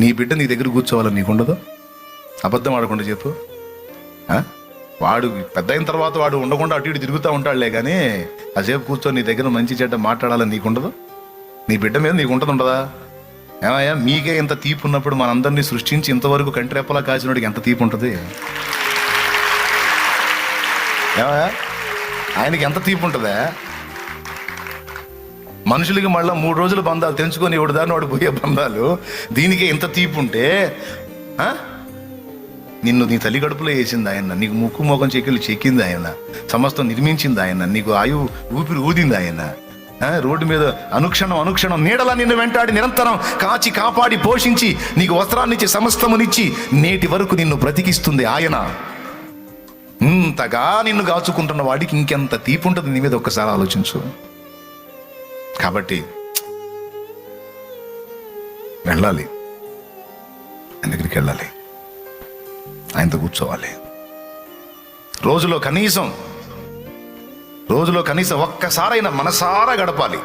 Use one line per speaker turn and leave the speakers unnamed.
నీ బిడ్డ నీ దగ్గర కూర్చోవాలని నీకుండదు? అబద్ధం ఆడకుండా చెప్పు. వాడు పెద్ద అయిన తర్వాత వాడు ఉండకుండా అటు ఇటు తిరుగుతూ ఉంటాడులే, కానీ అసేపు కూర్చొని నీ దగ్గర మంచి చెడ్డ మాట్లాడాలని నీకుండదు? నీ బిడ్డ మీద నీకు ఉండదా? ఏమయ్యా, మీకే ఇంత తీపి ఉన్నప్పుడు మనందరినీ సృష్టించి ఇంతవరకు కంటిరెప్పలా కాచినోడికి ఎంత తీపి ఉంటుంది? ఏమయ్యా, ఆయనకి ఎంత తీపి ఉంటుందా? మనుషులకి మళ్ళీ 3 రోజుల బంధాలు తెంచుకొని ఎవడు దాన్ని వాడు పోయే బంధాలు, దీనికే ఇంత తీపి ఉంటే, నిన్ను నీ తల్లి గడుపులో వేసింది ఆయన, నీకు ముక్కు మోకం చెక్కిలు చెక్కింది ఆయన, సమస్తం నిర్మించింది ఆయన, నీకు ఆయువు ఊపిరి ఊదింది ఆయన. రోడ్డు మీద అనుక్షణం నీడలా నిన్ను వెంటాడి నిరంతరం కాచి కాపాడి పోషించి నీకు వస్త్రాన్నిచ్చి సమస్తమునిచ్చి నేటి వరకు నిన్ను బ్రతికిస్తుంది ఆయన. ఇంతగా నిన్ను కాచుకుంటున్న వాడికి ఇంకెంత తీపి ఉంటుంది నీ మీద? ఒక్కసారి ఆలోచించు. కాబట్టి వెళ్ళాలి, ఆయన దగ్గరికి వెళ్ళాలి, ఆయనతో కూర్చోవాలి. రోజులో కనీసం ఒక్కసారైనా మనసారా గడపాలి.